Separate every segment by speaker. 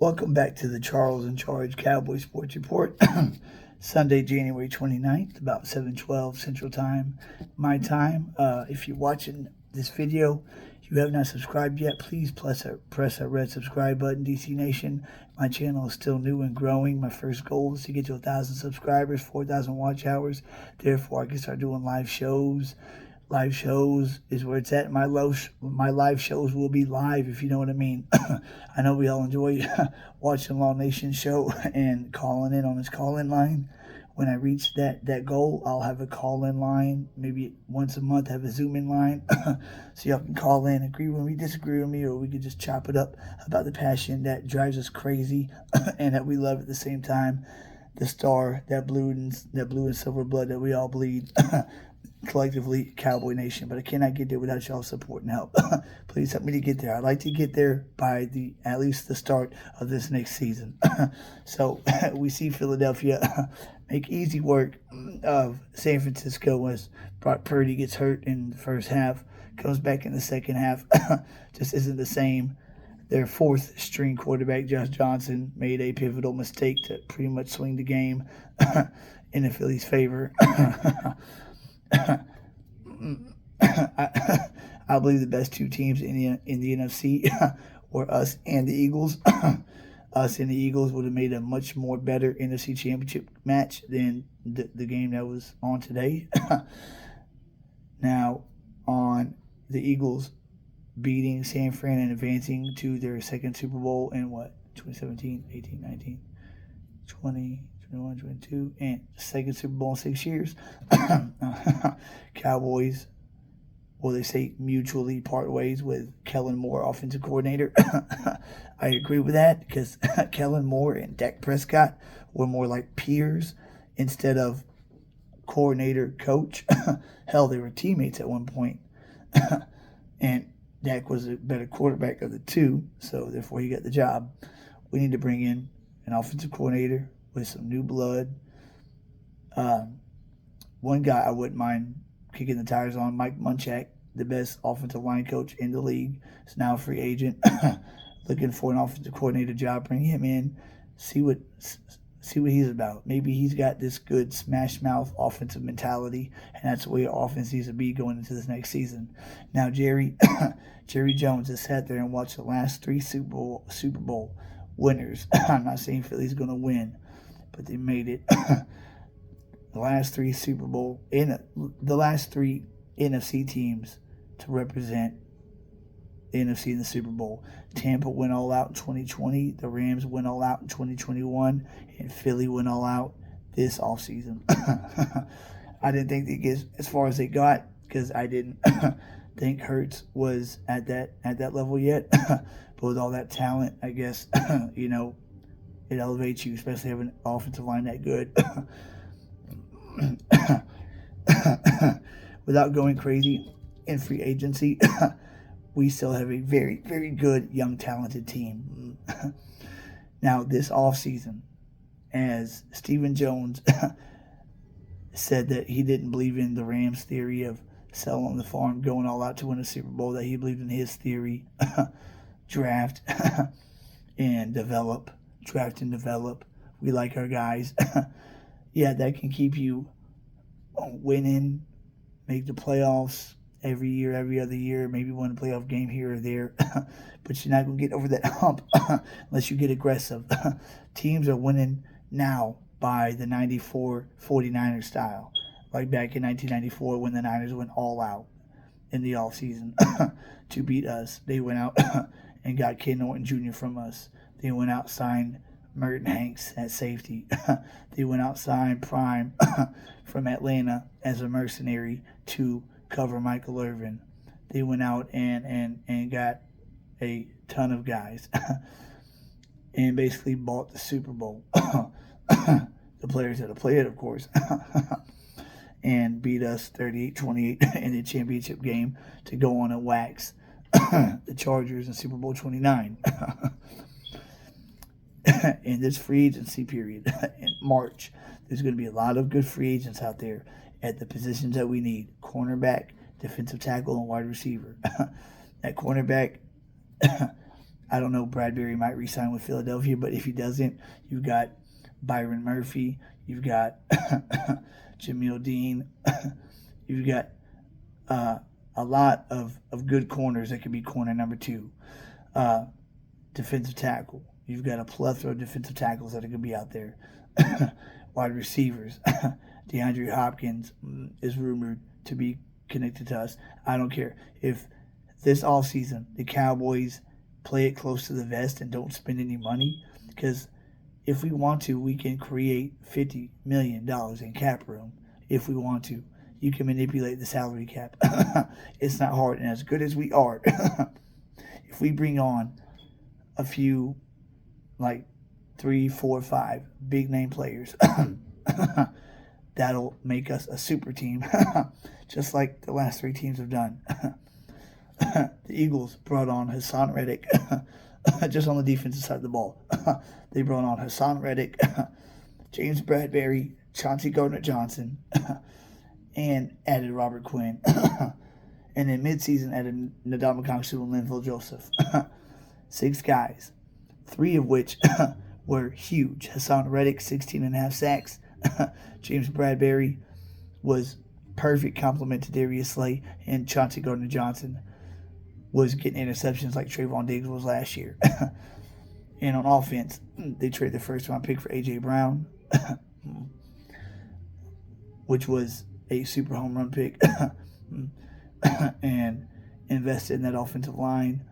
Speaker 1: Welcome back to the Charles in Charge Cowboys Sports Report. Sunday, January 29th, about 7:12 Central Time, my time. If you're watching this video, you have not subscribed yet, please press that red subscribe button, DC Nation. My channel is still new and growing. My first goal is to get to 1,000 subscribers, 4,000 watch hours. Therefore, I can start doing live shows. Live shows is where it's at. My live shows will be live, if you know what I mean. I know we all enjoy watching Law Nation show and calling in on this call-in line. When I reach that goal, I'll have a call-in line. Maybe once a month, have a Zoom-in line. So y'all can call in, agree with me, disagree with me, or we could just chop it up about the passion that drives us crazy and that we love at the same time. The star, that blue and silver blood that we all bleed. Collectively, Cowboy Nation, but I cannot get there without y'all's support and help. Please help me to get there. I'd like to get there by at least the start of this next season. So we see Philadelphia make easy work of San Francisco as Brock Purdy gets hurt in the first half, comes back in the second half, just isn't the same. Their fourth string quarterback, Josh Johnson, made a pivotal mistake to pretty much swing the game in the Phillies' favor. I believe the best two teams in the NFC were us and the Eagles. Us and the Eagles would have made a much more better NFC Championship match than the game that was on today. Now, on the Eagles beating San Fran and advancing to their second Super Bowl in 2017, 18, 19, 20, 21, 22, and second Super Bowl in 6 years. Cowboys, well, they say mutually part ways with Kellen Moore, offensive coordinator. I agree with that because Kellen Moore and Dak Prescott were more like peers instead of coordinator, coach. Hell, they were teammates at one point. And Dak was a better quarterback of the two, so therefore he got the job. We need to bring in an offensive coordinator with some new blood. One guy I wouldn't mind kicking the tires on, Mike Munchak, the best offensive line coach in the league, is now a free agent. Looking for an offensive coordinator job. Bring him in, see what he's about. Maybe he's got this good smash mouth offensive mentality, and that's the way our offense needs to be going into this next season. Now, Jerry Jones has sat there and watched the last three Super Bowl winners. I'm not saying Philly's going to win, but they made it. The last three NFC teams to represent the NFC in the Super Bowl. Tampa went all out in 2020. The Rams went all out in 2021. And Philly went all out this offseason. I didn't think they'd get as far as they got because I didn't think Hurts was at that level yet. But with all that talent, I guess, it elevates you, especially having an offensive line that good. Without going crazy in free agency, we still have a very, very good, young, talented team. Now, this offseason, as Stephen Jones said that he didn't believe in the Rams' theory of selling the farm, going all out to win a Super Bowl, that he believed in his theory, draft and develop. We like our guys. Yeah, that can keep you winning, make the playoffs every year, every other year, maybe win a playoff game here or there. But you're not going to get over that hump unless you get aggressive. Teams are winning now by the 94 49ers style. Like back in 1994 when the Niners went all out in the offseason to beat us. They went out and got Ken Norton Jr. from us. They went out, signed Merton Hanks at safety. They went out, signed Prime from Atlanta as a mercenary to cover Michael Irvin. They went out and got a ton of guys and basically bought the Super Bowl. The players had to play it, of course, and beat us 38-28 in the championship game to go on and wax the Chargers in Super Bowl 29. In this free agency period in March, there's going to be a lot of good free agents out there at the positions that we need: cornerback, defensive tackle, and wide receiver. At cornerback, I don't know, Bradbury might re-sign with Philadelphia, but if he doesn't, you've got Byron Murphy, you've got Jamil Dean, you've got a lot of good corners that could be corner number 2. Defensive tackle. You've got a plethora of defensive tackles that are going to be out there. Wide receivers. DeAndre Hopkins is rumored to be connected to us. I don't care. If this offseason the Cowboys play it close to the vest and don't spend any money, because if we want to, we can create $50 million in cap room if we want to. You can manipulate the salary cap. It's not hard. And as good as we are, if we bring on a few, like 3, 4, 5 big name players, that'll make us a super team, just like the last 3 teams have done. The Eagles brought on Hassan Reddick, just on the defensive side of the ball. They brought on Hassan Reddick, James Bradbury, Chauncey Gardner-Johnson, and added Robert Quinn. And then midseason added Ndamukongsu and Linval Joseph. 6 guys, 3 of which were huge. Hassan Reddick, 16.5 sacks. James Bradbury was perfect complement to Darius Slay, and Chauncey Gardner-Johnson was getting interceptions like Trayvon Diggs was last year. And on offense, they traded the first-round pick for A.J. Brown, which was a super home run pick, and invested in that offensive line.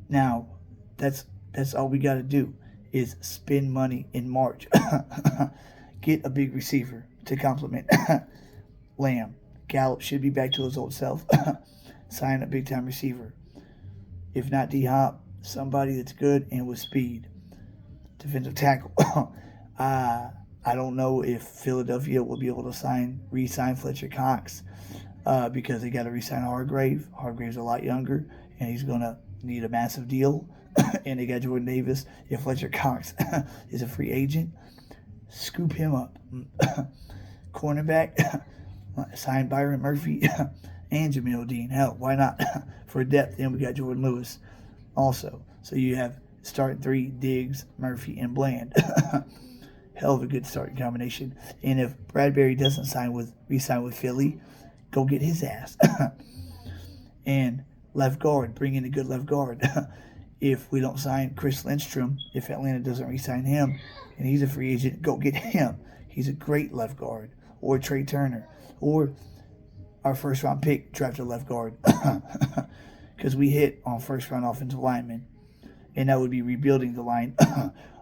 Speaker 1: Now, that's all we got to do is spend money in March. Get a big receiver to complement Lamb. Gallup should be back to his old self. Sign a big-time receiver. If not D-Hop, somebody that's good and with speed. Defensive tackle. I don't know if Philadelphia will be able to re-sign Fletcher Cox because they got to re-sign Hargrave. Hargrave's a lot younger, and he's going to need a massive deal. And they got Jordan Davis. If Fletcher Cox is a free agent, scoop him up. Cornerback, sign Byron Murphy and Jamil Dean. Hell, why not? For depth, then we got Jordan Lewis also. So you have starting 3, Diggs, Murphy, and Bland. Hell of a good starting combination. And if Bradbury doesn't re-sign with Philly, go get his ass. And left guard, bring in a good left guard. If we don't sign Chris Lindstrom, if Atlanta doesn't re-sign him, and he's a free agent, go get him. He's a great left guard. Or Trey Turner. Or our first-round pick, draft a left guard. Because we hit on first-round offensive linemen. And that would be rebuilding the line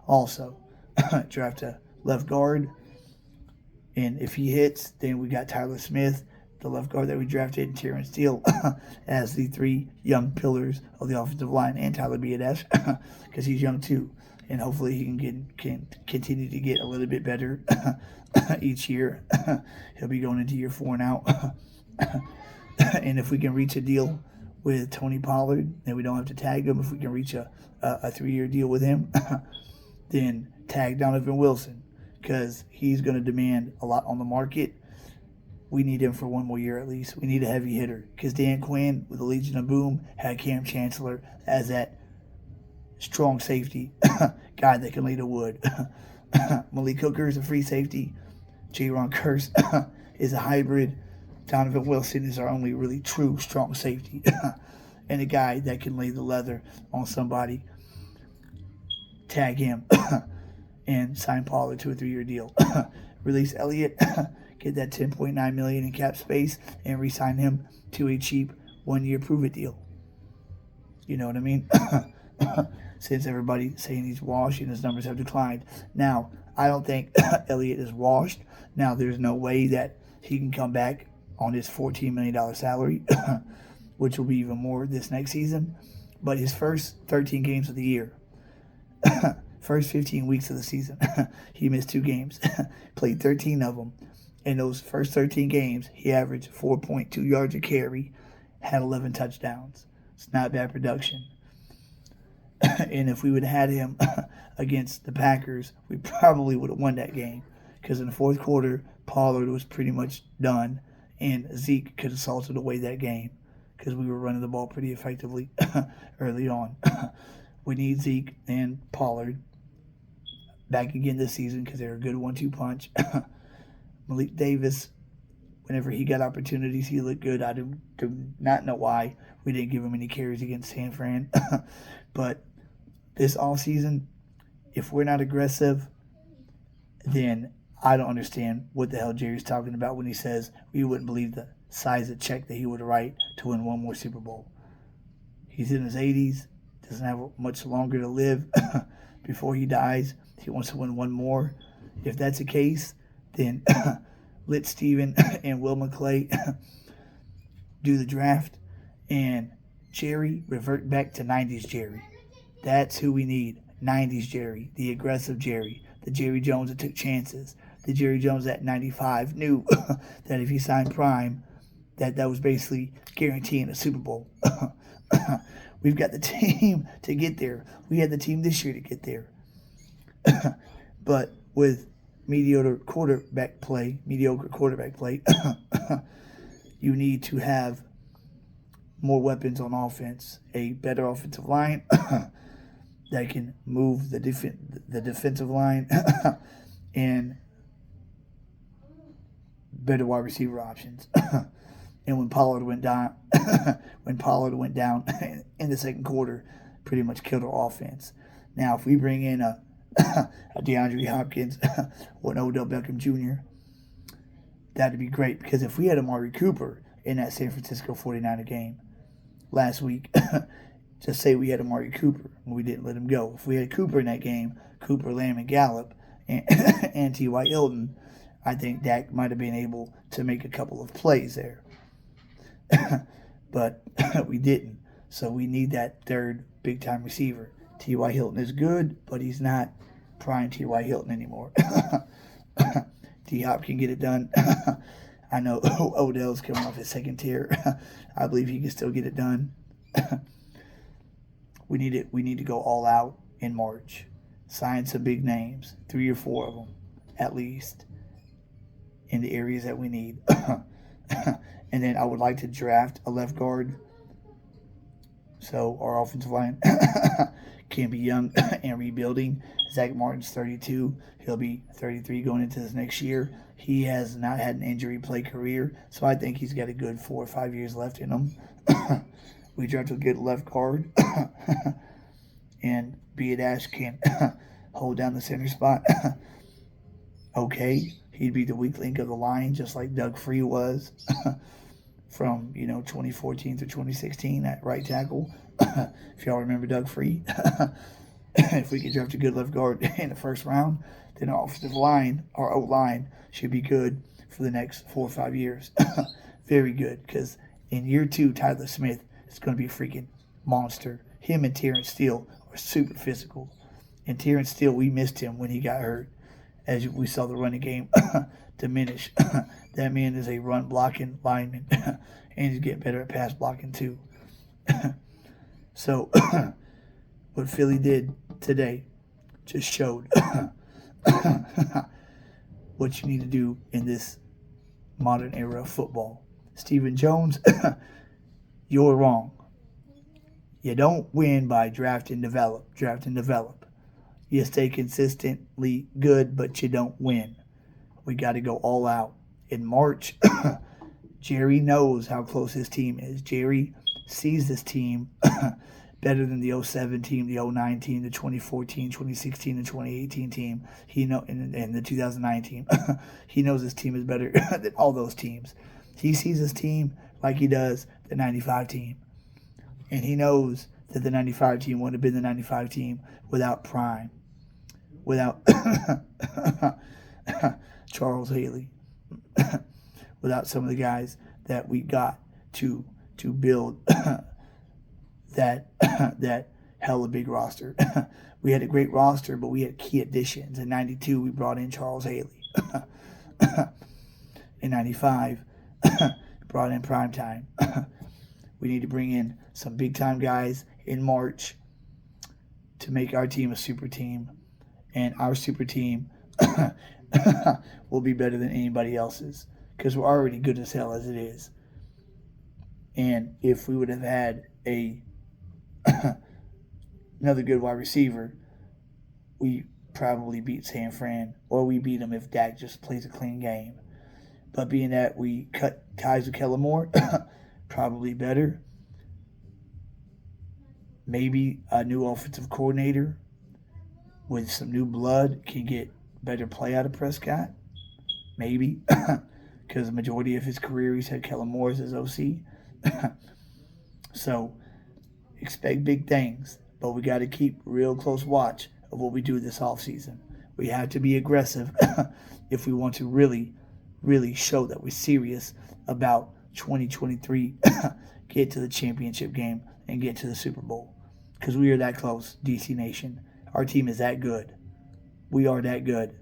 Speaker 1: also. Draft a left guard. And if he hits, then we got Tyler Smith, the left guard that we drafted, and Terrence Steele as the 3 young pillars of the offensive line, and Tyler Biadasz because he's young too, and hopefully he can continue to get a little bit better each year. He'll be going into year 4 now. And if we can reach a deal with Tony Pollard, then we don't have to tag him. If we can reach a 3-year deal with him, then tag Donovan Wilson because he's going to demand a lot on the market. We need him for 1 more year at least. We need a heavy hitter because Dan Quinn with the Legion of Boom had Cam Chancellor as that strong safety guy that can lay the wood. Malik Hooker is a free safety. J-Ron Curse is a hybrid. Donovan Wilson is our only really true strong safety. And a guy that can lay the leather on somebody. Tag him and sign Pollard to a 3-year deal. Release Elliott. Get that $10.9 million in cap space and re-sign him to a cheap 1-year prove-it deal. You know what I mean? Since everybody's saying he's washed and his numbers have declined. Now, I don't think Elliott is washed. Now, there's no way that he can come back on his $14 million salary, which will be even more this next season. But his first 13 games of the year, first 15 weeks of the season, he missed 2 games, played 13 of them. In those first 13 games, he averaged 4.2 yards a carry, had 11 touchdowns. It's not bad production. And if we would have had him against the Packers, we probably would have won that game. Because in the fourth quarter, Pollard was pretty much done, and Zeke could have salted away that game. because we were running the ball pretty effectively early on. We need Zeke and Pollard back again this season because they're a good 1-2 punch. Malik Davis, whenever he got opportunities, he looked good. I do not know why we didn't give him any carries against San Fran. But this offseason, if we're not aggressive, then I don't understand what the hell Jerry's talking about when he says we wouldn't believe the size of check that he would write to win one more Super Bowl. He's in his 80s, doesn't have much longer to live before he dies. He wants to win one more. If that's the case, then let Steven and Will McClay do the draft and Jerry revert back to 90s Jerry. That's who we need. 90s Jerry, the aggressive Jerry, the Jerry Jones that took chances, the Jerry Jones at 95 knew that if he signed Prime, that was basically guaranteeing a Super Bowl. We've got the team to get there. We had the team this year to get there. But with mediocre quarterback play, you need to have more weapons on offense, a better offensive line that can move the defensive line, and better wide receiver options. And when Pollard went down, in the second quarter, pretty much killed our offense. Now, if we bring in a DeAndre Hopkins or an Odell Beckham Jr., that'd be great. Because if we had Amari Cooper in that San Francisco 49er game last week, just say we had Amari Cooper and we didn't let him go. If we had Cooper in that game, Cooper, Lamb, and Gallup, and T.Y. Hilton, I think Dak might have been able to make a couple of plays there. But we didn't. So we need that third big-time receiver. T.Y. Hilton is good, but he's not prime T.Y. Hilton anymore. D-Hop can get it done. I know Odell's coming off his second tier. I believe he can still get it done. We need to go all out in March. Sign some big names, 3 or 4 of them, at least, in the areas that we need. And then I would like to draft a left guard so our offensive line can be young and rebuilding. Zach Martin's 32. He'll be 33 going into this next year. He has not had an injury play career, so I think he's got a good 4 or 5 years left in him. We drafted a good left guard. And Dash can hold down the center spot. Okay, he'd be the weak link of the line, just like Doug Free was from 2014 through 2016 at right tackle. If y'all remember Doug Free, if we could draft a good left guard in the first round, then our offensive line, our O-line, should be good for the next 4 or 5 years. Very good, because in year 2, Tyler Smith is going to be a freaking monster. Him and Terrence Steele are super physical. And Terrence Steele, we missed him when he got hurt, as we saw the running game diminish. That man is a run-blocking lineman, and he's getting better at pass blocking too. So what Philly did today just showed what you need to do in this modern era of football. Stephen Jones, you're wrong. You don't win by draft and develop. You stay consistently good, but you don't win. We got to go all out. In March, Jerry knows how close his team is. Jerry sees this team better than the 07 team, the 09 team, the 2014, 2016, and 2018 team. And the 2009 team. He knows his team is better than all those teams. He sees his team like he does the 95 team. And he knows that the 95 team wouldn't have been the 95 team without Prime, without Charles Haley, without some of the guys that we got to build that hella big roster. We had a great roster, but we had key additions. In 92, we brought in Charles Haley. In 95, brought in Primetime. We need to bring in some big-time guys in March to make our team a super team. And our super team will be better than anybody else's because we're already good as hell as it is. And if we would have had another good wide receiver, we probably beat San Fran, or we beat them if Dak just plays a clean game. But being that we cut ties with Kellen Moore, probably better. Maybe a new offensive coordinator with some new blood can get better play out of Prescott. Maybe. Because the majority of his career he's had Kellen Moore as his OC. So expect big things. But we got to keep real close watch of what we do this offseason. We have to be aggressive if we want to really, really show that we're serious about 2023, get to the championship game, and get to the Super Bowl. Because we are that close, DC Nation. Our team is that good. We are that good.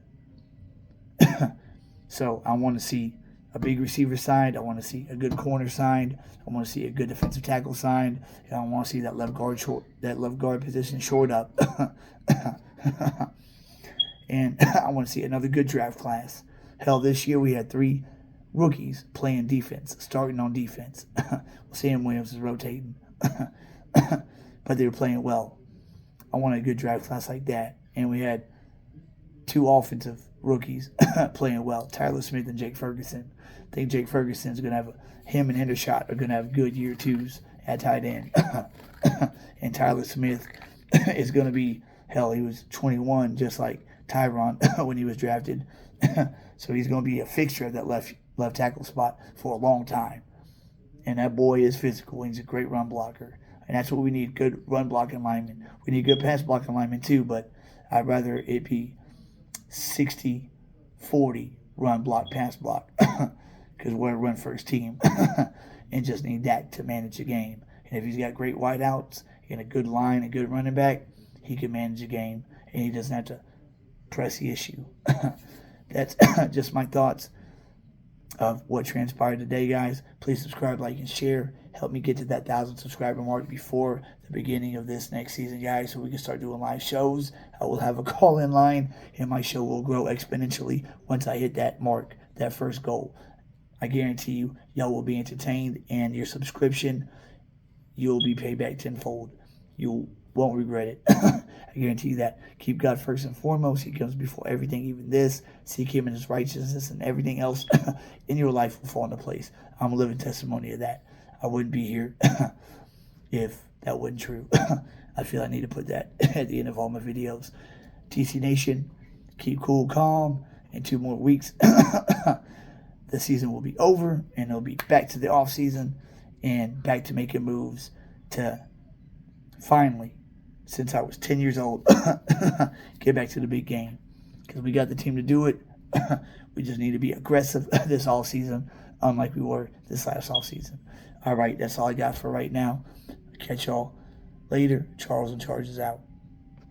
Speaker 1: So I want to see a big receiver signed. I want to see a good corner signed. I want to see a good defensive tackle signed. And I want to see that left guard position shored up. And I want to see another good draft class. Hell, this year we had 3 rookies playing defense, starting on defense. Sam Williams is rotating. But they were playing well. I want a good draft class like that. And we had 2 offensive rookies playing well, Tyler Smith and Jake Ferguson. I think Jake Ferguson's going to have him and Hendershot are going to have good year 2s at tight end. And Tyler Smith is going to be, hell, he was 21 just like Tyron when he was drafted. So he's going to be a fixture at that left tackle spot for a long time. And that boy is physical. He's a great run blocker. And that's what we need, good run blocking linemen. We need good pass blocking linemen too, but I'd rather it be 60-40 run block, pass block. Because we're a run first team. And just need Dak to manage the game. And if he's got great wideouts and a good line, a good running back, he can manage the game. And he doesn't have to press the issue. That's just my thoughts of what transpired today, guys. Please subscribe, like, and share. Help me get to that 1,000 subscriber mark before the beginning of this next season, guys, so we can start doing live shows. I will have a call-in line, and my show will grow exponentially once I hit that mark, that first goal. I guarantee you, y'all will be entertained, and your subscription, you'll be paid back tenfold. You won't regret it. I guarantee you that. Keep God first and foremost. He comes before everything, even this. Seek Him and His righteousness, and everything else in your life will fall into place. I'm a living testimony of that. I wouldn't be here if that wasn't true. I feel I need to put that at the end of all my videos. TC Nation, keep cool, calm. In 2 more weeks, the season will be over, and it'll be back to the off season and back to making moves to finally, since I was 10 years old, get back to the big game. Because we got the team to do it. We just need to be aggressive this all season, unlike we were this last off season. All right, that's all I got for right now. Catch y'all later. Charles in Charge is out.